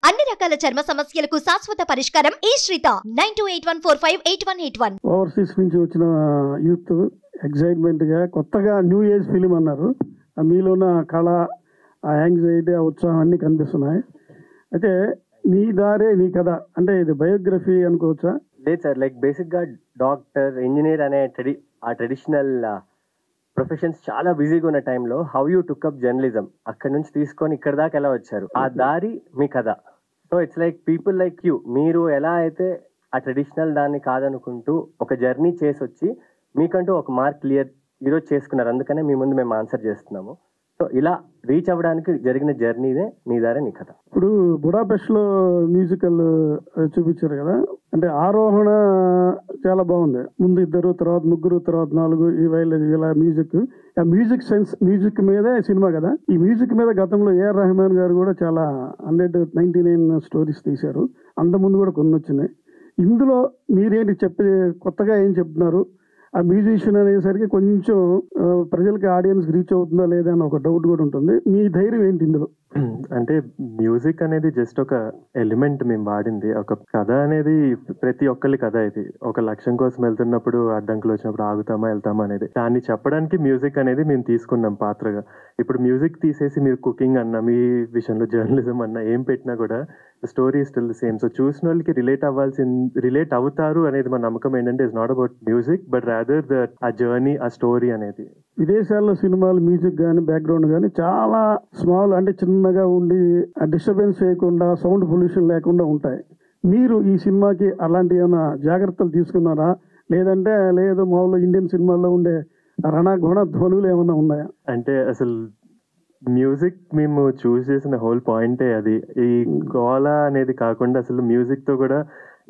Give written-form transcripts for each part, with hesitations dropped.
అన్ని రకాల చర్మ సమస్యలకు శాశ్వత పరిష్కారం ఈ శ్రీత 9281458181. ఓవర్సీస్ నుంచి వచ్చిన యూత్ ఎక్సైట్మెంట్ గా కొత్తగా న్యూ ఏజ్ ఫిలిం అన్నారు. మీలో ఉన్న కళ, ఆ యాంగ్జైటీ, ఆ ఉత్సాహం అన్ని కనిపిస్తున్నాయి. అయితే నీ దారే నీ కథ అంటే ఇది బయోగ్రఫీ అనుకోవచ్చా? లేదు సార్, లైక్ బేసిక్గా డాక్టర్, ఇంజనీర్ అనే ట్రెడిషనల్ ప్రొఫెషన్స్ చాలా బిజీగా ఉన్న టైంలో how you took up journalism, అక్కడ నుంచి తీసుకొని ఇక్కడ దాకా ఎలా వచ్చారు, ఆ దారి మీ కథ. So it's like people like you, మీరు ఎలా అయితే ఆ ట్రెడిషనల్ దాన్ని కాదనుకుంటూ ఒక జర్నీ చేసి వచ్చి మీకంటూ ఒక మార్క్ క్లియర్ ఈరోజు చేసుకున్నారు. అందుకనే మీ ముందు మేము ఆన్సర్ చేస్తున్నాము. సో ఇలా రీచ్ అవ్వడానికి జరిగిన జర్నీదే నీ దారే నీ కథ. ఇప్పుడు బుడాపెస్ట్ లో మ్యూజికల్ చూపించారు కదా, అంటే ఆరోహణ చాలా బాగుంది. ముందు 2, తర్వాత 3, తర్వాత 4 ఇలా మ్యూజిక్, ఆ మ్యూజిక్ సెన్స్, మ్యూజిక్ మీదే సినిమా కదా. ఈ మ్యూజిక్ మీద గతంలో ఏఆర్ రెహమాన్ గారు కూడా చాలా 199 స్టోరీస్ తీశారు. అంతకుముందు కూడా కొన్ని వచ్చినాయి. ఇందులో మీరేంటి కొత్తగా ఏం చెప్తున్నారు? ఆ మ్యూజిషియన్ అనేసరికి కొంచెం ప్రజలకి, ఆడియన్స్ రీచ్ అవుతుందా లేదా అని ఒక డౌట్ కూడా ఉంటుంది. మీ ధైర్యం ఏంటి ఇందులో? అంటే మ్యూజిక్ అనేది జస్ట్ ఒక ఎలిమెంట్ మేము వాడింది. ఒక కథ అనేది ప్రతి ఒక్కరి కథ. ఇది ఒక లక్ష్యం కోసం వెళ్తున్నప్పుడు అడ్డంకులు వచ్చినప్పుడు ఆగుతామా వెళ్తామా అనేది, దాన్ని చెప్పడానికి మ్యూజిక్ అనేది మేము తీసుకున్నాం పాత్రగా. ఇప్పుడు మ్యూజిక్ తీసేసి మీరు కుకింగ్ అన్నా, మీ విషయంలో జర్నలిజం అన్నా ఏం పెట్టినా కూడా స్టోరీ స్టిల్ సేమ్. సో చూసిన వాళ్ళకి రిలేట్ అవుతారు అనేది మన నమ్మకం. ఏంటంటే it's not about music but rather ఆ జర్నీ, ఆ స్టోరీ అనేది. విదేశాల్లో సినిమాలు మ్యూజిక్ కానీ బ్యాక్గ్రౌండ్ కానీ చాలా స్మాల్, అంటే చిన్నగా ఉండి డిస్టర్బెన్స్ చేయకుండా, సౌండ్ పొల్యూషన్ లేకుండా ఉంటాయి. మీరు ఈ సినిమాకి అలాంటి ఏమైనా జాగ్రత్తలు తీసుకున్నారా? లేదంటే లేదు మామూలు ఇండియన్ సినిమాల్లో ఉండే రణగుణ ధ్వనులు ఏమైనా ఉన్నాయా? అంటే అసలు మ్యూజిక్ మేము చూస్ చేసిన హోల్ పాయింటే అది. ఈ గోల అనేది కాకుండా అసలు మ్యూజిక్ తో కూడా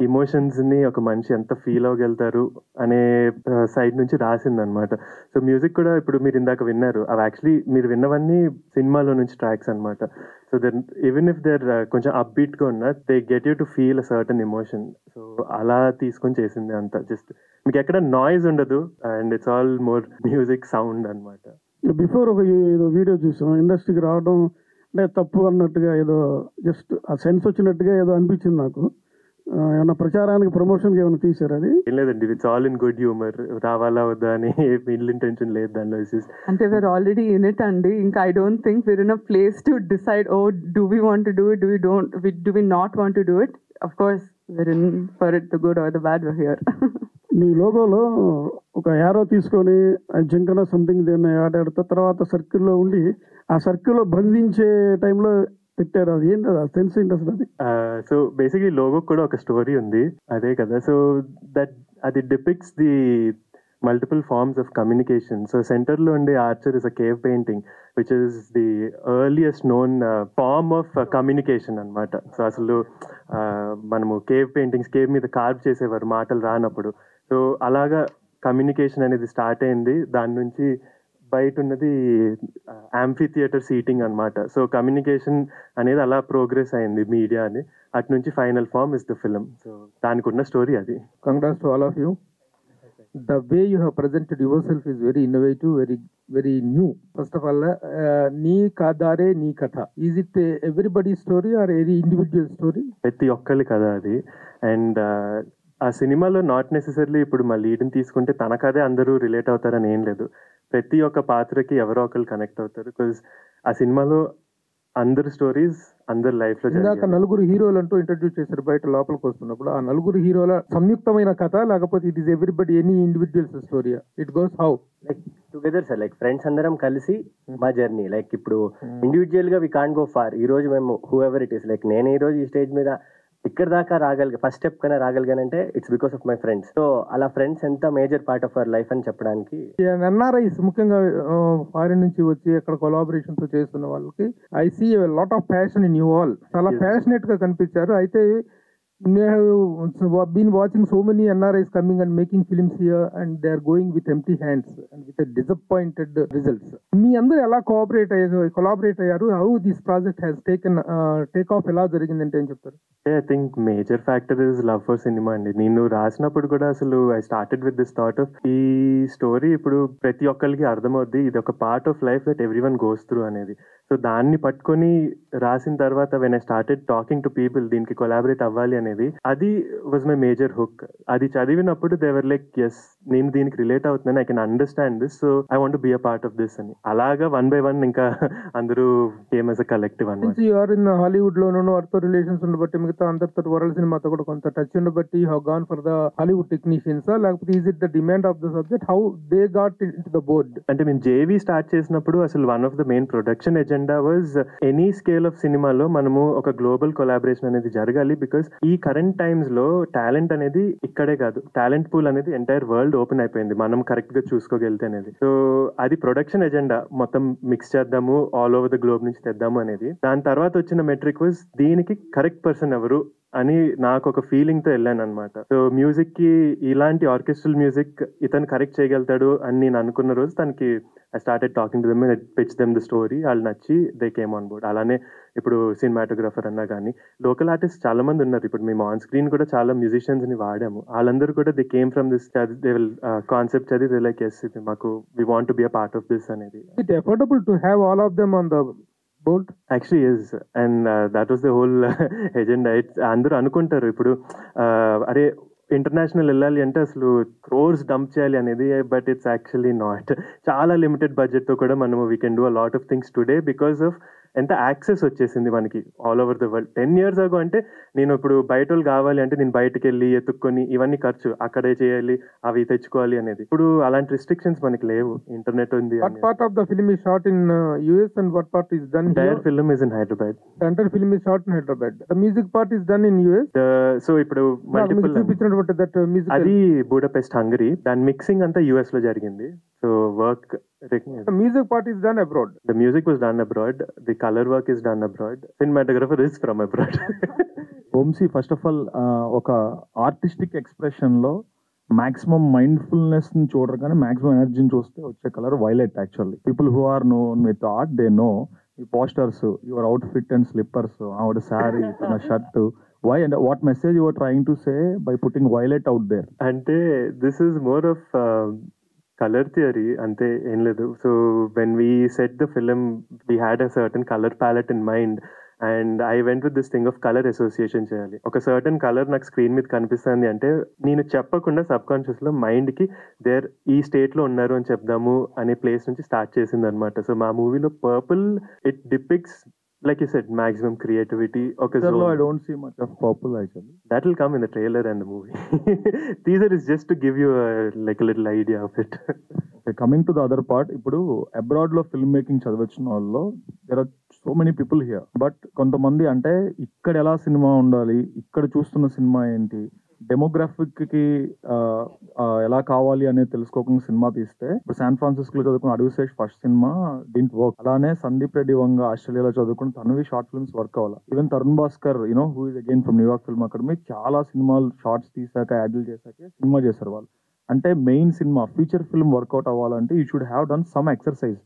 ఇమోషన్స్ ని ఒక మనిషి ఎంత ఫీల్ అవ్వగలుగుతారు అనే సైడ్ నుంచి రాసింది అనమాట. సో మ్యూజిక్ కూడా ఇప్పుడు మీరు ఇందాక విన్నారు, అవి యాక్చువల్లీ మీరు విన్నవన్నీ సినిమాలో నుంచి ట్రాక్స్ అనమాట. So then even if there కొంచెం అప్బీట్ గా ఉన్నా, they get you to feel a certain emotion. So అలా తీసుకొని చేసింది అంతా. జస్ట్ మీకు ఎక్కడ నాయిస్ ఉండదు and it's all more music sound అనమాట. బిఫోర్ ఒక ఏదో వీడియో చూసాం, ఇండస్ట్రీకి రావడం అంటే తప్పు అన్నట్టుగా, ఏదో జస్ట్ ఆ సెన్స్ వచ్చినట్టుగా ఏదో అనిపించింది నాకు. ఏమన్నా ప్రచారానికి, ప్రమోషన్కి ఏమైనా తీసారు? అది ఏం లేదండి, it's all in good humour. రావాలా వద్దా అని ఇల్ ఇంటెన్షన్ లేదు దానిలో. అంటే we're already in it అండి. ఇంకా I don't think we're in a place to decide, oh, do we want to do it, do we not want to do it. Of course we're in for it, the good or the bad, we're here. మీ లోగోలో ఒక arrow తీసుకొని జంకన something దీన్ని ఆడాడుతా, తర్వాత సర్కిల్లో ఉండి ఆ సర్కిల్లో బంధించే టైంలో పెట్టారు. అది ఏంటి, అది సెన్స్ ఏంటి అసలు? అది సో బేసిక్లీ లోగో కూడా ఒక స్టోరీ ఉంది, అదే కదా. సో అది depicts the multiple forms of communication. So centre లో ఉండే archer is a cave painting which is the earliest known form of communication అనమాట. సో అసలు మనము కేవ్ పెయింటింగ్స్, కేవ్ మీద కార్వ్ చేసేవారు మాటలు రానప్పుడు. సో అలాగా కమ్యూనికేషన్ అనేది స్టార్ట్ అయింది. దాని నుంచి బయట ఉన్నది యాంఫీ థియేటర్ సీటింగ్ అనమాట. సో కమ్యూనికేషన్ అనేది అలా ప్రోగ్రెస్ అయింది మీడియా అని. అటు నుంచి final form is the film. So దానికి ఉన్న స్టోరీ అది. Congrats to all of you. The way you have presented yourself is very innovative, very new. First of all, nee kadare nee katha. Is it everybody's story or any individual story? ప్రతి ఒక్కరి కదా అది. And ఆ సినిమాలో not necessarily ఇప్పుడు మా లీడ్ని తీసుకుంటే తన కథే అందరూ రిలేట్ అవుతారని ఏం లేదు. ప్రతి ఒక్క పాత్రకి ఎవరో ఒకరు కనెక్ట్ అవుతారు. బికాజ్ ఆ సినిమాలో అందరు స్టోరీస్ అందరు లైఫ్ లో. ఇందాక 4 హీరోలు అంటూ ఇంట్రడ్యూస్ చేశారు బయట లోపలికి వస్తున్నప్పుడు. ఆ 4 హీరోల సంయుక్తమైన కథ, లేకపోతే it is everybody any individuals story? It goes how? Like together sir, like friends అందరం కలిసి మా జర్నీ. లైక్ ఇప్పుడు ఇండివిజువల్ గా వి కాంట్ గో ఫార్. ఈ రోజు మేము who ever it is, like నేను ఈ రోజు ఈ స్టేజ్ మీద ఇక్కడ దాకా ఫస్ట్ స్టెప్ కన్నా రాగలిగానంటే it's because of my friends. So అలా ఫ్రెండ్స్ ఎంత major part of our life అని చెప్పడానికి. ఎన్ఆర్ఐస్ ముఖ్యంగా ఫారిన్ నుంచి వచ్చి అక్కడ కొలాబరేషన్ తో చేస్తున్న వాళ్ళకి I see lot of passion in you all. చాలా ప్యాషనేట్ గా కనిపించారు. అయితే may have been watching so many NRIs coming and making films here, and they are going with empty hands and with a disappointed results. మీ అందరూ ఎలా collaborate అయ్యారు? How this project has take off ఎలా జరిగిందంటే ఏం చెప్తారు? I think major factor is love for cinema అండి. నేను రాసినప్పుడు కూడా అసలు I started with this thought of ఈ స్టోరీ ఇప్పుడు ప్రతి ఒక్కరికి అర్థమవుద్ది, ఇది ఒక part of life that every one goes through అనేది. సో దాన్ని పట్టుకొని రాసిన తర్వాత when I started talking to people దీనికి కొలాబరేట్ అవ్వాలి అనేది, అది వాజ్ మై మేజర్ హుక్. అది చదివినప్పుడు దేవర్ లైక్ ఎస్, నేను దీనికి రిలేట్ అవుతున్నాను, I can understand this, so I want be a part of this అని. అలాగా 1 by 1 ఇంకా అందరూ కేమ్ యాజ్ అ కలెక్టివ్ అన్నమాట. యూఆర్ ఇన్ హాలీవుడ్ లోనూ వాటితో రిలేషన్స్ ఉండబట్టి మిగతా అందరితో వరల్డ్ సినిమాతో కూడా కొంత టచ్ ఉండబట్టి you have gone for the Hollywood technicians, లేకపోతే is it the demand of the subject? How they got in to the board? అంటే మేము జేవీ స్టార్ట్ చేసినప్పుడు అసలు one of the main production agenda was any scale of సినిమాలో మనము ఒక global collaboration అనేది జరగాలి. బికాస్ ఈ కరెంట్ టైమ్స్ లో టాలెంట్ అనేది ఇక్కడే కాదు, టాలెంట్ పూల్ అనేది ఎంటైర్ వరల్డ్ ఓపెన్ అయిపోయింది మనం కరెక్ట్ గా చూసుకోగలితే అనేది. సో అది ప్రొడక్షన్ ఎజెండా, మొత్తం మిక్స్ చేద్దాము, ఆల్ ఓవర్ ద గ్లోబ్ నుంచి తెద్దాము అనేది. దాని తర్వాత వచ్చిన మెట్రిక్ వాజ్ దీనికి కరెక్ట్ పర్సన్ ఎవరు అని నాకు ఒక ఫీలింగ్ తో వెళ్ళాను అనమాట. సో మ్యూజిక్ కి ఇలాంటి ఆర్కెస్ట్రల్ మ్యూజిక్ ఇతను కరెక్ట్ చేయగలుగుతాడు అని నేను అనుకున్న రోజు తనకి I started talking to them and pitch them the story. వాళ్ళు నచ్చి దే కేమ్ ఆన్ బోర్డ్. అలానే ఇప్పుడు సినిమాటోగ్రాఫర్ అన్నా కానీ లోకల్ ఆర్టిస్ట్ చాలా మంది ఉన్నారు. ఇప్పుడు మేము ఆన్ స్క్రీన్ కూడా చాలా మ్యూజిషియన్స్ ని వాడాము. వాళ్ళందరూ కూడా they came from this, they will concept చదివి దే లైక్ ఎస్, ఇది మాకు we want to be a part of this అనేది. It affordable to have all of them on the board? Actually is, and that was the whole agenda. అందరూ అనుకుంటారు ఇప్పుడు అరే international వెళ్ళాలి అంటే అసలు క్రోర్స్ డంప్ చేయాలి అనేది, బట్ ఇట్స్ యాక్చువల్లీ నాట్. చాలా లిమిటెడ్ బడ్జెట్ తో కూడా మనము we can do a lot of things today because of ఎంత యాక్సెస్ వచ్చేసింది మనకి all over the world. 10 years ago అంటే నేను ఇప్పుడు బయట వాళ్ళు కావాలి అంటే నేను బయటకు వెళ్ళి ఎత్తుక్కొని ఇవన్నీ ఖర్చు, అక్కడే చేయాలి, అవి తెచ్చుకోవాలి అనేది. ఇప్పుడు అలాంటి రిస్ట్రిక్షన్స్ మనకి లేవు, ఇంటర్నెట్ ఉంది. What part of the film is shot in US and what part is done here? Entire film is in Hyderabad. The entire film is shot in Hyderabad. The music part is done in US. So ఇప్పుడు multiple చూపించినటువంటి that music అది Budapest Hungary, దాని mixing అంతా US లో జరిగింది. So work the music part is done abroad. The music was done abroad, the color work is done abroad, cinematographer is from abroad. Vamsi first of all ఒక artistic expression లో maximum mindfulness ని చూడరు కానీ maximum ఎనర్జీని చూస్తే వచ్చే colour violet. Actually people who are known with art they know ఈ posters, your outfit and slippers, ఆవిడ శారీ, తన shirt, why and what message you are trying to say by putting violet out there? అంటే this is more of colour theory అంతే, ఏం లేదు. So when we set the film we had a certain colour palette in mind and I went with this thing of colour association చేయాలి. ఒక certain colour నాకు screen మీద కనిపిస్తుంది అంటే నేను చెప్పకుండా సబ్ కాన్షియస్ లో మైండ్ కి దేర్ ఈ స్టేట్ లో ఉన్నారు అని చెప్దాము అనే ప్లేస్ నుంచి స్టార్ట్ చేసింది అనమాట. సో మా మూవీలో purple it depicts, like you said, maximum creativity. Okay, so I don't see much of purple actually. That will come in the trailer and the movie. Teaser is just to give you like a little idea of it. Okay, coming to the other part, ఇప్పుడు abroad లో film making చదివించిన వాళ్ళు there are so many people here, but కొంతమంది అంటే ఇక్కడ ఎలా cinema ఉండాలి, ఇక్కడ చూస్తున్న సినిమా ఏంటి, డెమోగ్రాఫిక్ కి ఎలా కావాలి అనేది తెలుసుకోకుండా సినిమా తీస్తే, ఇప్పుడు శాన్ ఫ్రాన్సిస్కో లో చదువుకున్న అడుగుశేష్ ఫస్ట్ సినిమా డింట్ వర్క్. అలానే సందీప్ రెడ్డి వంగ ఆస్ట్రేలియాలో చదువుకున్న తనవి షార్ట్ ఫిల్మ్స్ వర్క్ అవ్వాలి. Even Tarun Bhaskar you know who is again from New York film academy చాలా సినిమాలు షార్ట్స్ తీసాక యాడ్లు చేశాక సినిమా చేశారు వాళ్ళు. అంటే main cinema feature film work out అవ్వాలంటే you should have done some exercise.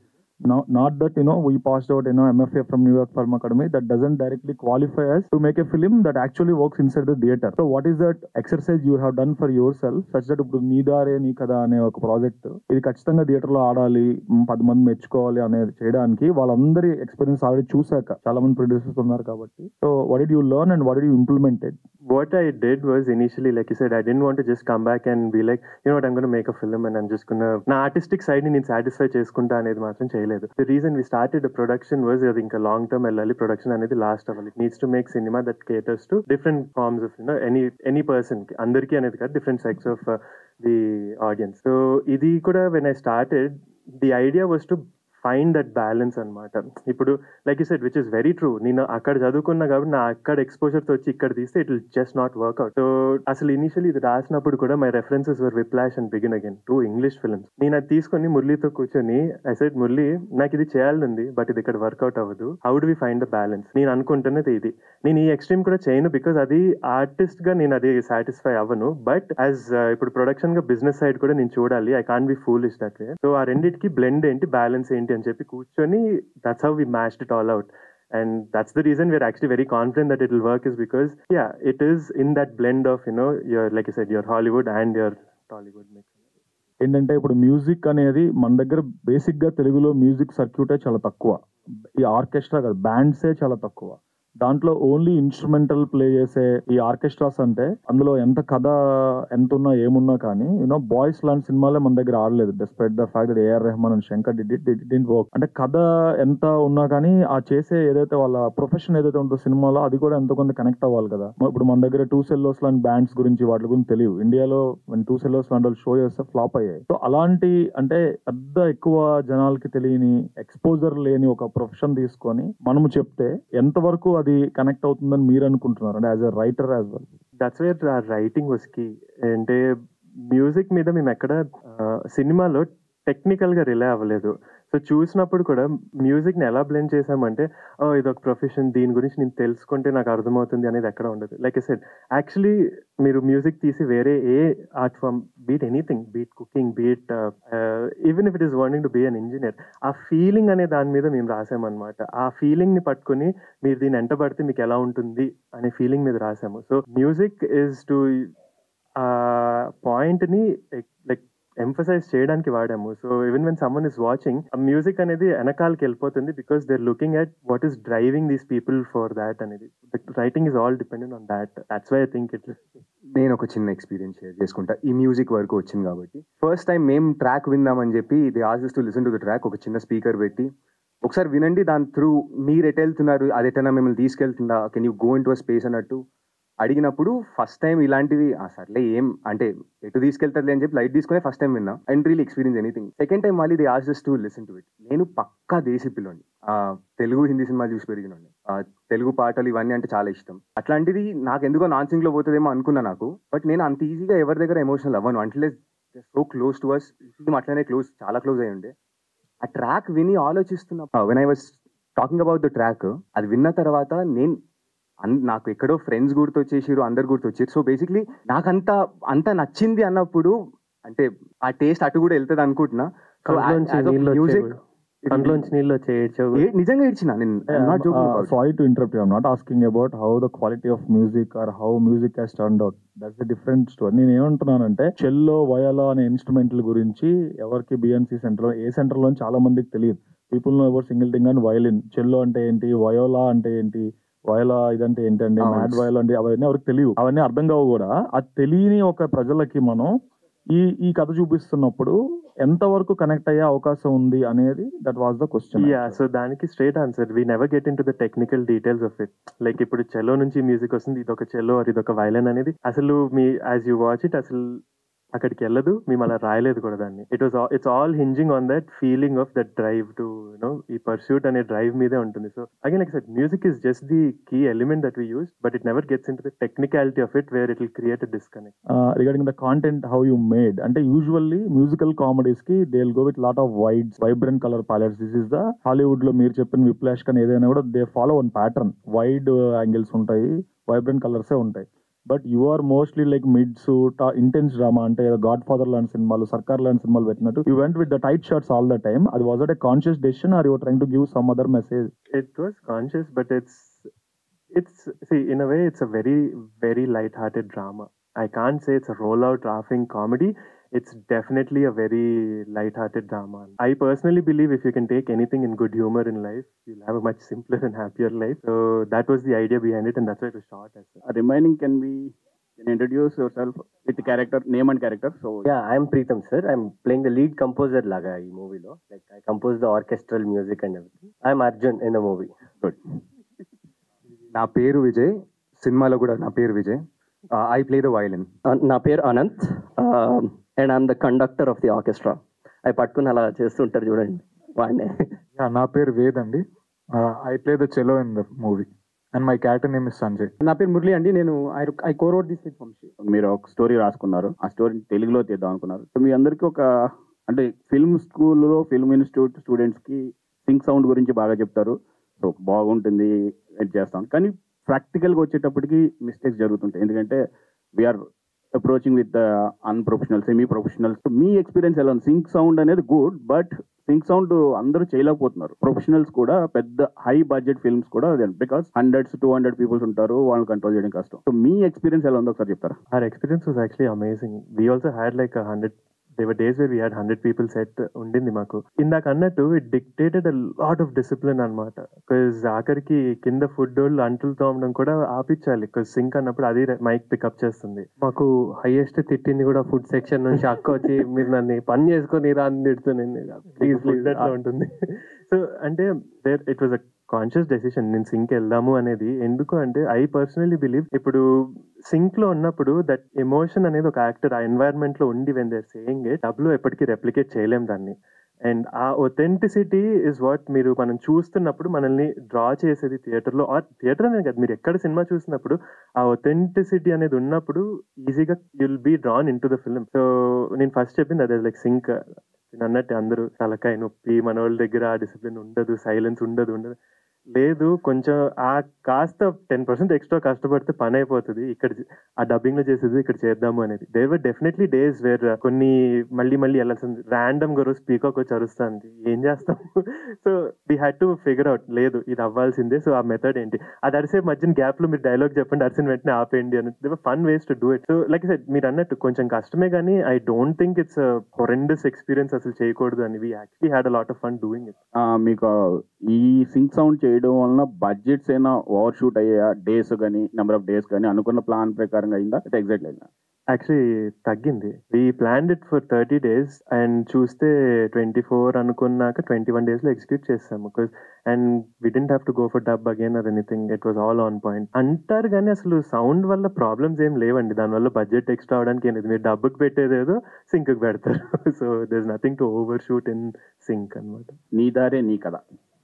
Not that we passed out MFA from New York Film Academy, that doesn't directly qualify us to make a film that actually works inside the theater. So what is that exercise you have done for yourself such that ఇప్పుడు నీదారే నీ కదా అనే ఒక project ఇది ఖచ్చితంగా theatre లో ఆడాలి, 10 మంది మెచ్చుకోవాలి అనేది చేయడానికి వాళ్ళందరి ఎక్స్పీరియన్స్ ఆల్రెడీ చూసాక చాలా మంది ప్రొడ్యూసర్స్ ఉన్నారు కాబట్టి. So what did you learn and what did you implement it? What I did was initially, like you said, I didn't want to just come back and be like, you know what, I'm going to make a film and I'm just going to నా artistic side ని నేను satisfy చేసుకుంటా అనేది మాత్రం చేయలేదు. The reason we started the production was అది ఇంకా long term వెళ్ళాలి, ప్రొడక్షన్ అనేది లాస్ట్ అవ్వాలి. It needs to make cinema that caters to different forms of any person, అందరికీ అనేది కాదు, different sects of the audience. So ఇది కూడా when I started, the idea was to find that balance అనమాట. ఇప్పుడు like you said which is very true. నేను అక్కడ చదువుకున్నా కాబట్టి నా అక్కడ ఎక్స్పోజర్తో వచ్చి ఇక్కడ తీస్తే it will just not work out. So అసలు ఇనిషియలీ ఇది రాసినప్పుడు కూడా my references were Whiplash and Begin Again, 2 English films. నేను అది తీసుకొని మురళీతో కూర్చొని ఐ సెడ్ మురళీ నాకు ఇది చేయాలనుంది బట్ ఇది ఇక్కడ వర్క్అవుట్ అవ్వదు, how do we find the balance. నేను అనుకుంటున్నది ఇది, నేను ఈ ఎక్స్ట్రీమ్ కూడా చేయను బికాస్ అది ఆర్టిస్ట్ గా నేను అది సాటిస్ఫై అవ్వను, బట్ యాజ్ ఇప్పుడు ప్రొడక్షన్ గా బిజినెస్ సైడ్ కూడా నేను చూడాలి, I can't be foolish that way. So ఆ రెండింటికి బ్లెండ్ ఏంటి, బ్యాలెన్స్ ఏంటి అని చెప్పి కూర్చొని that's how we mashed it all out, and that's the reason we're actually very confident that it will work, is because it is in that blend of your, like you said, your Hollywood and your Tollywood mix. ఏంటంటే ఇప్పుడు music అనేది మన దగ్గర basic గా తెలుగులో music సర్క్యూటే చాలా తక్కువ, ఈ ఆర్కెస్ట్రా కాదు బ్యాండ్సే చాలా తక్కువ. దాంట్లో ఓన్లీ ఇన్స్ట్రుమెంటల్ ప్లే చేసే ఈ ఆర్కెస్ట్రాస్ అంటే అందులో ఎంత కథ ఎంత ఉన్నా ఏమున్నా కానీ బాయ్స్ లాంటి సినిమాలే మన దగ్గర ఆడలేదు, despite the fact that AR Rahman and Shankar did work. అంటే కథ ఎంత ఉన్నా కానీ ఆ చేసే ఏదైతే వాళ్ళ ప్రొఫెషన్ ఏదైతే ఉంటుందో సినిమాలో అది కూడా ఎంతో కొంత కనెక్ట్ అవ్వాలి కదా. ఇప్పుడు మన దగ్గర 2 Cellos లాంటి బ్యాండ్స్ గురించి వాటి గురించి తెలియదు, ఇండియాలో 2 Cellos లాంటి షో చేస్తే ఫ్లాప్ అయ్యాయి. సో అలాంటి అంటే పెద్ద ఎక్కువ జనాలకి తెలియని ఎక్స్పోజర్ లేని ఒక ప్రొఫెషన్ తీసుకొని మనము చెప్తే ఎంతవరకు అది కనెక్ట్ అవుతుందని మీరు అనుకుంటున్నారు, అంటే as a writer as well? That's where writing was key. అంటే మ్యూజిక్ మీద మేము ఎక్కడ సినిమాలో టెక్నికల్ గా రిలే అవ్వలేదు. సో చూసినప్పుడు కూడా మ్యూజిక్ ని ఎలా బ్లెండ్ చేసామంటే ఇదొక ప్రొఫెషన్, దీని గురించి నేను తెలుసుకుంటే నాకు అర్థమవుతుంది అనేది ఎక్కడ ఉండదు. లైక్ ఐ సెడ్, యాక్చువల్లీ మీరు మ్యూజిక్ తీసి వేరే ఏ art form, be it anything, be it cooking, be it even if it is wanting to be an engineer, ఆ ఫీలింగ్ అనే దాని మీద మేము రాసామన్నమాట. ఆ ఫీలింగ్ ని పట్టుకుని మీరు దీన్ని ఎంటబడితే మీకు ఎలా ఉంటుంది అనే ఫీలింగ్ మీద రాసాము. So music is to point ని లైక్ ఎంఫసైజ్ చేయడానికి వాడాము. So even when someone is watching, ఆ మ్యూజిక్ అనేది వెనకాలకి వెళ్ళిపోతుంది because they are looking at what is driving these people for that అనేది. Writing is all dependent on that. That's why I think it. నేను ఒక చిన్న ఎక్స్పీరియన్స్ షేర్ చేసుకుంటా. ఈ మ్యూజిక్ వరకు వచ్చింది కాబట్టి ఫస్ట్ టైం మేము ట్రాక్ విందామని చెప్పి they asked us to listen to the track. ఒక చిన్న స్పీకర్ పెట్టి ఒకసారి వినండి, దాని త్రూ మీరు ఎటు వెళ్తున్నారు, అది ఎటైనా మిమ్మల్ని తీసుకెళ్తుందా, can you go into a space అన్నట్టు అడిగినప్పుడు ఫస్ట్ టైం ఇలాంటివి సర్లే ఏం అంటే ఎటు తీసుకెళ్తారులే అని చెప్పి లైట్ తీసుకునే ఫస్ట్ టైం విన్నా. And really experience anything. Second time మళ్ళీ they asked us to listen to it. నేను పక్కా దేశీ పిల్లోని, తెలుగు హిందీ సినిమాలు చూసి పెరిగినండి, తెలుగు పాటలు ఇవన్నీ అంటే చాలా ఇష్టం. అట్లాంటిది నాకు ఎందుకో నాన్ సింగ్ లో పోతుందేమో అనుకున్నా నాకు. బట్ నేను అంత ఈజీగా ఎవరి దగ్గర ఎమోషనల్ అవ్వను అంటే సో క్లోజ్ టు అస్. అట్లనే చాలా క్లోజ్ అయ్యి ఉండే. ఆ ట్రాక్ విని ఆలోచిస్తున్నా, when I was talking about the track, అది విన్న తర్వాత నాకు ఎక్కడో ఫ్రెండ్స్ గుర్తొచ్చేసారు, అందరు గుర్తొచ్చారు. సో బేసిక్లీ నాకు అంత నచ్చింది అన్నప్పుడు అంటే ఆ టేస్ట్ అటు కూడా వెళ్తుంది అనుకుంటున్నా. మ్యూజిక్ నిజంగా ఇచ్చిన sorry to interrupt you, I am not asking about how the quality of music or how music has turned out, that's a different story. నేను ఏమంటున్నానంటే చెల్లో వయోలా అనే ఇన్స్ట్రుమెంట్ల గురించి ఎవరికి బిఎన్సి సెంటర్ ఏ సెంటర్లో చాలా మందికి తెలియదు. People know about single thing and violin. Cello అంటే ఏంటి, వయోలా అంటే ఏంటి, వయలా ఇదంటే ఏంటండి, మ్యాడ్ వయలా అంటే అవన్నీ ఎవరికి తెలియదు, అవన్నీ అర్థం కావు కూడా. అది తెలియని ఒక ప్రజలకి మనం ఈ కథ చూపిస్తున్నప్పుడు ఎంతవరకు కనెక్ట్ అయ్యే అవకాశం ఉంది అనేది that was the question. So దానికి straight answer, we never get in to the technical details of it. Like ఇప్పుడు చెల్లో నుంచి మ్యూజిక్ వస్తుంది, ఇదొక చెల్లో ఇదొక వయలిన్ అనేది అసలు మీ యాజ్ యూ వాచ్ ఇట్ అసలు అక్కడికి వెళ్ళదు, మేము అలా రాయలేదు కూడా దాన్ని. It's all hinging on that feeling of that drive to ఈ పర్స్యూట్ అనే డ్రైవ్ మీదే ఉంటుంది. So again like said, music is just the key element that we use, but it never gets in to the technicality of it where it will create a disconnect. Regarding the content how you made, అంటే usually musical comedies కి they will go with lot of vibrant colour palettes. This is the Hollywood లో మీరు చెప్పిన Whiplash కానీ ఏదైనా కూడా they follow one pattern, wide angles ఉంటాయి, vibrant కలర్సే ఉంటాయి. But you are mostly like mid suit, intense drama, అంటే గాడ్ ఫాదర్ లాంటి సినిమాలు, సర్కార్ లాంటి సినిమాలు పెట్టినట్టు you went with the tight shirts all the time. అది was that a conscious decision or you are trying to give some other message? It was conscious, but it's see, in a way it's a very very light-hearted drama. I can't say it's a roll-out laughing comedy. It's definitely a very light-hearted drama. I personally believe if you can take anything in good humor in life, you'll have a much simpler and happier life. So that was the idea behind it, and that's why it was shot as well. Remaining, can introduce yourself with the character, name and character? So yeah, I'm Preetham sir. I'm playing the lead composer laga ee movie lo. Like I composed the orchestral music and everything. I'm Arjun in the movie. Good. నా పేరు విజయ్, సినిమాలో కూడా నా పేరు Vijay. I play the violin. నా పేరు Anant, and I'm the conductor of the orchestra. అవి పట్టుకుని అలా చేస్తుంటారు చూడండి, వాడినే. నా పేరు వేద్ అండి. I play the Chalo in the movie and my character name is Sanjay. నా పేరు మురళి అండి. నేను ఐ కోరోడ్ దిస్ విత్ వంశీ. మీరు ఒక స్టోరీ రాసుకున్నారు, ఆ స్టోరీని తెలుగులో తీద్దాం అనుకున్నారు. సో మీ అందరికీ ఒక అంటే ఫిల్మ్ స్కూల్లో ఫిల్మ్ ఇన్స్టిట్యూట్ స్టూడెంట్స్కి సింక్ సౌండ్ గురించి బాగా చెప్తారు, సో బాగుంటుంది ఎడ్ చేస్తాం. కానీ ప్రాక్టికల్గా వచ్చేటప్పటికి మిస్టేక్స్ జరుగుతుంటాయి, ఎందుకంటే we are approaching with unprofessional semi professionals. మీ ఎక్స్పీరియన్స్ ఎలా ఉంది? సింక్ సౌండ్ అనేది గుడ్, బట్ సింక్ సౌండ్ అందరూ చేయలేకపోతున్నారు. ప్రొఫెషనల్స్ కూడా పెద్ద హై బడ్జెట్ ఫిల్మ్స్ కూడా బికాస్ 100-200 పీపుల్స్ ఉంటారు, వాళ్ళని కంట్రోల్ చేయడం కష్టం. సో మీ ఎక్స్పీరియన్స్ ఎలా ఉందో ఒకసారి చెప్తారా? Our experience was actually amazing. We also had like 100. There were days where we had 100 people set undindi maku. Indak annattu it dictated a lot of discipline anamata. Because ఆఖరికి కింద food వాళ్ళు అంటులు తోమడం కూడా ఆపించాలి. Because sync అన్నప్పుడు అది mic pickup చేస్తుంది. మాకు highest తిట్టింది కూడా ఫుడ్ సెక్షన్ నుంచి అక్క వచ్చి మీరు నన్ను పని చేసుకొని రాని తిడుతుంది, ప్లీజ్ అట్లా ఉంటుంది. సో అంటే it was a conscious decision నేను సింక్ వెళ్దాము అనేది. ఎందుకు అంటే ఐ పర్సనలీ బిలీవ్ ఇప్పుడు సింక్ లో ఉన్నప్పుడు దట్ ఎమోషన్ అనేది ఒక యాక్టర్ ఆ ఎన్వైరన్మెంట్ లో ఉండి వెన్ దేర్ సేయింగ్ ఇట్ డబ్బులు ఎప్పటికీ రెప్లికేట్ చేయలేం దాన్ని. అండ్ ఆ ఒథెంటిసిటీ ఇస్ వాట్ మీరు మనం చూస్తున్నప్పుడు మనల్ని డ్రా చేసేది థియేటర్లో. ఆ థియేటర్ అనేది కదా, మీరు ఎక్కడ సినిమా చూసినప్పుడు ఆ ఒథెంటిసిటీ అనేది ఉన్నప్పుడు ఈజీగా you'll be drawn in to the film. So నేను ఫస్ట్ చెప్పింది అదే, లైక్ సింక్ నేను అన్నట్టు అందరూ తలకాయ నొప్పి, మన వాళ్ళ దగ్గర ఆ డిసిప్లిన్ ఉండదు, సైలెన్స్ ఉండదు. లేదు కొంచెం ఆ కాస్త 10% ఎక్స్ట్రా కష్టపడితే పని అయిపోతుంది. ఇక్కడ ఆ డబ్బింగ్ లో చేసేది ఇక్కడ చేద్దాము అనేది. There were definitely days where కొన్ని మళ్ళీ వెళ్ళాల్సింది, ర్యాండమ్ గా రోజు పీకాక్ వచ్చి అరుస్తుంది, ఏం చేస్తాము. So we had to figure out, లేదు ఇది అవ్వాల్సిందే. సో ఆ మెథడ్ ఏంటి, అది అరిసే మధ్యన గ్యాప్ లో మీరు డైలాగ్ చెప్పండి, అరిసిన వెంటనే ఆపేయండి అని. There fun ways to do it. So like said మీరు అన్నట్టు కొంచెం కష్టమే, కానీ I don't think it's horrendous experience అసలు చేయకూడదు అని. We actually had a lot of fun doing it. మీకు ఈ సింక్ సౌండ్ చేయడం వలన బడ్జెట్స్ అయినా ఓవర్ షూట్ అయ్యా, డేస్ కానీ నెంబర్ ఆఫ్ డేస్ కానీ అనుకున్న ప్లాన్ ప్రకారంగా అయిందా, ఎగ్జాక్ట్ అయిందా? యాక్చువల్లీ తగ్గింది. We planned it for 30 days and చూస్తే 24 అనుకున్నాక 21 days లో ఎగ్జిక్యూట్ చేస్తాము. Because and we didn't have to go for dub again or anything, it was all on point అంటారు. కానీ అసలు సౌండ్ వల్ల ప్రాబ్లమ్స్ ఏం లేవండి, దానివల్ల బడ్జెట్ ఎక్స్ట్రా అవడానికి ఏం లేదు. మీరు డబ్బుకి పెట్టేదేదో సింక్ కి పెడతారు. So there is nothing to overshoot in sync అనమాట. నీ దారే నీ కథ,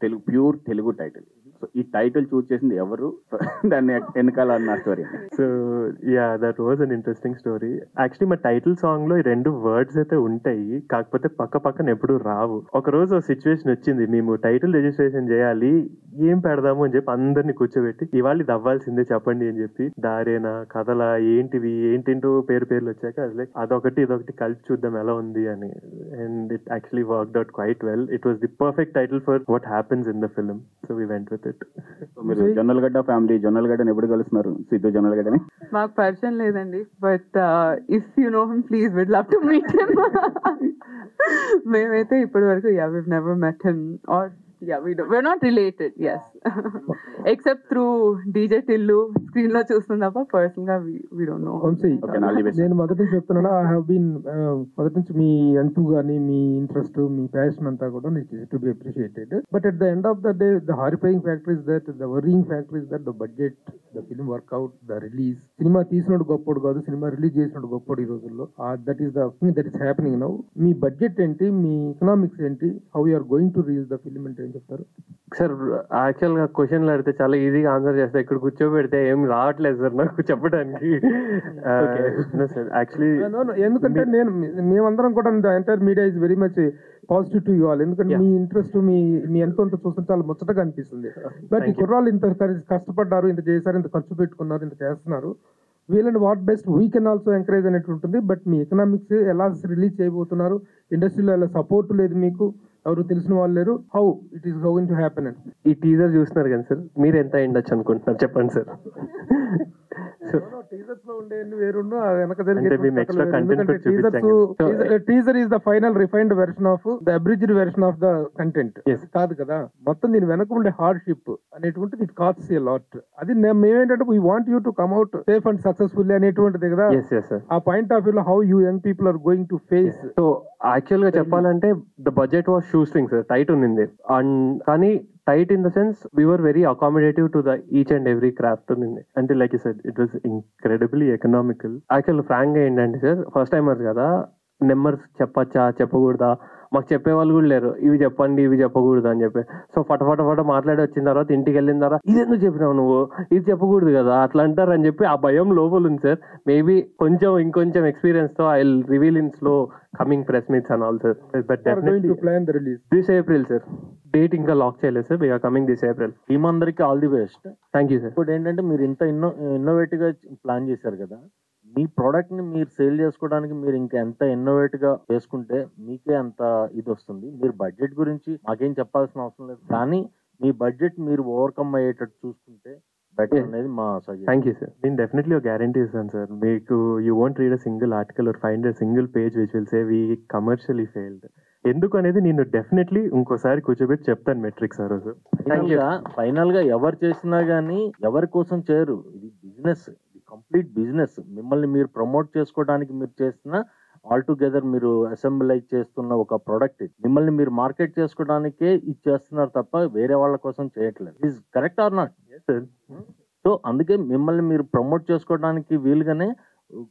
Telugu pure Telugu title. So ఈ టైటిల్ చూస్ చేసింది ఎవరు, దాన్ని వెనకాల అన్న story? So yeah, that was an interesting story. Actually మా టైటిల్ సాంగ్ లో ఈ 2 వర్డ్స్ అయితే ఉంటాయి, కాకపోతే పక్కన ఎప్పుడు రావు. ఒక రోజు సిచ్యువేషన్ వచ్చింది, మేము టైటిల్ రిజిస్ట్రేషన్ చేయాలి, ఏం పెడదాము అని చెప్పి అందరినీ కూర్చోబెట్టి ఇవాళ ఇది అవ్వాల్సిందే చెప్పండి అని చెప్పి, దారేనా కథలా ఏంటివి ఏంటేంటో పేర్లు వచ్చాక అదొకటి ఇదొకటి కలిపి చూద్దాం ఎలా ఉంది అని. And it actually worked out quite well. It was the perfect title for what happens in the film. So we went with it. మీరు జొన్నలగడ్డ ఫ్యామిలీ, జొన్నలగడ్డని ఎప్పుడు కలుస్తున్నారు? సిద్ధు జొన్నలగడ్డని మాకు పరిచయం లేదండి, but if you know him please we'd love to meet him. మేమైతే ఇప్పటి వరకు we've never met him, or we're not related, yes. Except through DJ Tillu screen లో చూస్తాం తప్ప పర్సనల్ గా we don't know. నేను మొదటి నుంచి చెప్తున్నాను, ఐ హావ్ బీన్ మొదటి నుంచి మీ అంటూ కానీ మీ ఇంట్రెస్ట్ మీ ప్యాషన్ అంతా కూడా to be appreciated. But at the end of the day the horrifying factor is that, the worrying factor is that the budget, the film work out, the release. Cinema తీసినోడు గొప్పడు కాదు, cinema release చేసినోడు గొప్పడు ఈ రోజుల్లో. That is the thing that is happening now. మీ budget ఏంటి, మీ ఎకనామిక్స్ ఏంటి, how you are going to release the film అంటే ఏం చెప్తారు? సార్ యాక్చువల్ గా క్వశ్చన్లు అడిగితే చాలా ఈజీగా ఆన్సర్ చేస్తా, ఇక్కడ కూర్చోబెడితే ఏం రావట్లేదు సార్ నాకు చెప్పడానికి. ఎందుకంటే మేమందరం కూడా entire media is very much positive to you all. ఎందుకంటే మీ ఇంట్రెస్ట్ మీ ఎంతో అంత చూస్తుంటే చాలా ముచ్చటగా అనిపిస్తుంది. బట్ ఈ కుర్రాళ్ళు ఇంత కష్టపడ్డారు, ఇంత చేశారు, ఇంత ఖర్చు పెట్టుకున్నారు, ఇంత చేస్తున్నారు, వీళ్ళని what best we can also encourage అనేట్టు ఉంటుంది. బట్ మీ ఎకనామిక్స్ ఎలా రిలీజ్ చేయబోతున్నారు, ఇండస్ట్రీలో ఎలా సపోర్ట్ లేదు, మీకు ఎవరు తెలిసిన వాళ్ళు లేరు, how it is going to happen అని. ఈ టీజర్ చూస్తున్నారు కదా సార్, మీరు ఎంత అయ్యిండొచ్చు అనుకుంటున్నారు చెప్పండి సార్? టీజర్స్ లో ఉండే వేరుండు వెనక teaser is the final refined version of the abridged version of the content కాదు కదా. మొత్తం దీని వెనక ఉండే హార్డ్షిప్ అనేటువంటిది ఇట్ కాస్ట్స్ ఎ లాట్. అది మేమేంటంటే we want you to come out safe and successful అనేటువంటిది కదా. ఆ పాయింట్ ఆఫ్ వ్యూ లో how you young people are going to face. So actual గా చెప్పాలంటే the budget was shoestring sir, tight ఉంది. And కానీ tight in the sense we were very accommodative to the each and every craft ఉంది. అంటే like you said it was incredibly economical. Actual frank గా ఏంటంటే sir, first timers కదా, numbers చెప్పచ్చా చెప్పకూడదా, మాకు చెప్పేవాళ్ళు కూడా లేరు, ఇవి చెప్పండి ఇవి చెప్పకూడదు అని చెప్పి. సో ఫటఫట మాట్లాడి వచ్చిన తర్వాత ఇంటికి వెళ్ళిన తర్వాత ఇది ఎందుకు చెప్పినావు నువ్వు, ఇది చెప్పకూడదు కదా అట్లా అంటారు అని చెప్పి ఆ భయం లోపల ఉంది సార్. మేబీ ఇంకొంచెం ఎక్స్పీరియన్స్ తో I will reveal in slow coming press meets and all sir. But definitely this April sir, date ఇంకా లాక్ చేయలేదు sir, we're coming this April. Team అందరికి all the best. Thank you sir. ఇప్పుడు ఏంటంటే మీరు ఇంత innovative గా plan చేశారు కదా, మీ ప్రోడక్ట్ ని మీరు సేల్ చేసుకోవడానికి మీరు ఇంకా ఎంత ఇన్నోవేటివ్ గా చేసుకుంటే మీకే అంత ఇది వస్తుంది. మీరు బడ్జెట్ గురించి మాకేం చెప్పాల్సిన అవసరం లేదు, కానీ మీ బడ్జెట్ మీరు ఓవర్కమ్ అయ్యేటట్టు చూసుకుంటే బెటర్ అనేది మా సజెషన్. Thank you sir. నేను డెఫినెట్లీ ఒక గ్యారంటీ ఇస్తాను సార్ మీకు. You won't read a single article are find a single page which will say we commercially failed. ఎందుకు అనేది నేను డెఫినెట్లీ ఇంకోసారి కూర్చోబెట్టి చెప్తాను మెట్రిక్స్ ఆ రోజు. ఫైనల్ గా ఎవరు చేసినా గానీ ఎవరి కోసం చేయరు, ఇది బిజినెస్, కంప్లీట్ బిజినెస్. మిమ్మల్ని మీరు ప్రమోట్ చేసుకోవడానికి మీరు చేస్తున్న ఆల్ టుగెదర్ మీరు అసెంబ్లైజ్ చేస్తున్న ఒక ప్రోడక్ట్ ఇది. మిమ్మల్ని మీరు మార్కెట్ చేసుకోవడానికే ఇది చేస్తున్నారు తప్ప వేరే వాళ్ళ కోసం చేయట్లేదు. Is correct or not? So అందుకే మిమ్మల్ని మీరు ప్రమోట్ చేసుకోవడానికి వీలుగానే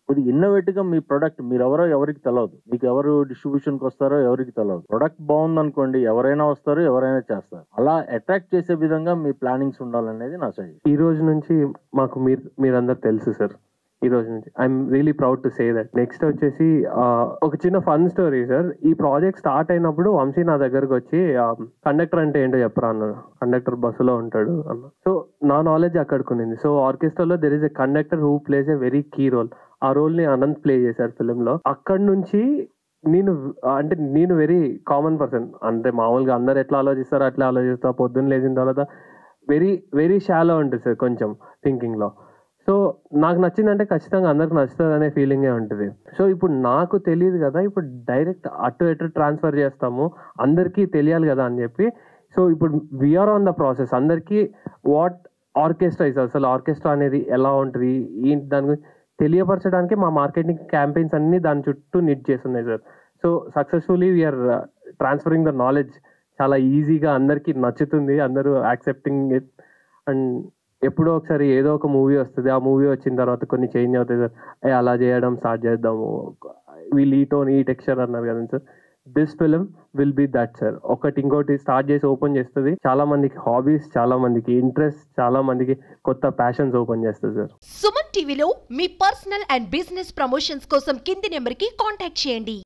కొద్ది ఇన్నోవేటివ్ గా మీ ప్రొడక్ట్ మీరు ఎవరికి తెలియదు, మీకు ఎవరు డిస్ట్రిబ్యూషన్ కి వస్తారో ఎవరికి తెలియదు. ప్రొడక్ట్ బాగుంది అనుకోండి, ఎవరైనా వస్తారు, ఎవరైనా చేస్తారు. అలా అట్రాక్ట్ చేసే విధంగా మీ ప్లానింగ్స్ ఉండాలనేది నా సజెషన్. ఈ రోజు నుంచి మాకు మీరందరూ తెలుసు సార్. ఈ రోజు నుంచి I'm really proud to say that. Next వచ్చేసి ఒక చిన్న ఫన్ స్టోరీ సార్. ఈ ప్రాజెక్ట్ స్టార్ట్ అయినప్పుడు వంశీ నా దగ్గరకు వచ్చి కండక్టర్ అంటే ఏంటో చెప్పరా అన్నాడు. కండక్టర్ బస్సులో ఉంటాడు అన్న. సో నా నాలెడ్జ్ అక్కడికి ఉంది. సో ఆర్కెస్ట్రాలో there is a conductor who plays a very key role. ఆ రోల్ ని అనంత్ ప్లే చేశారు ఫిలిం లో. అక్కడి నుంచి నేను వెరీ కామన్ పర్సన్, అంటే మామూలుగా అందరు ఎట్లా ఆలోచిస్తారో అట్లా ఆలోచిస్తా. పొద్దున్న లేచిన తర్వాత వెరీ వెరీ షాలో ఉంటుంది సార్ కొంచెం థింకింగ్ లో. సో నాకు నచ్చిందంటే ఖచ్చితంగా అందరికి నచ్చుతుంది అనే ఫీలింగే ఉంటుంది. సో ఇప్పుడు నాకు తెలియదు కదా, ఇప్పుడు డైరెక్ట్ అటు ట్రాన్స్ఫర్ చేస్తాము, అందరికీ తెలియాలి కదా అని చెప్పి. సో ఇప్పుడు వీఆర్ ఆన్ ద ప్రాసెస్. అందరికీ వాట్ ఆర్కెస్ట్రా ఇస్, అసలు ఆర్కెస్ట్రా అనేది ఎలా ఉంటుంది ఏంటి దాని గురించి తెలియపరచడానికి మా మార్కెటింగ్ క్యాంపెయిన్స్ అన్ని దాని చుట్టూ నిట్ చేస్తున్నాయి sir. So successfully we are transferring the knowledge. చాలా ఈజీగా అందరికీ నచ్చుతుంది, అందరూ యాక్సెప్టింగ్ ఇట్. అండ్ ఎప్పుడో ఒకసారి ఏదో ఒక మూవీ వస్తుంది, ఆ మూవీ వచ్చిన తర్వాత కొన్ని చేంజ్ అవుతాయి సార్. అలా చేయడం స్టార్ట్ చేద్దాము, వీళ్ళు ఈ టెక్స్చర్ అన్నారు కదా sir. This film will be that sir. ఇంకోటి స్టార్ట్ చేసి ఓపెన్ చేస్తుంది. చాలా మందికి హాబీస్, చాలా మందికి ఇంట్రెస్ట్, చాలా మందికి కొత్త ప్యాషన్స్ ఓపెన్ చేస్తుంది సార్. సుమన్ టీవీలో మీ పర్సనల్ అండ్ బిజినెస్ ప్రమోషన్స్ కోసం కింది నెంబర్ కి కాంటాక్ట్ చేయండి.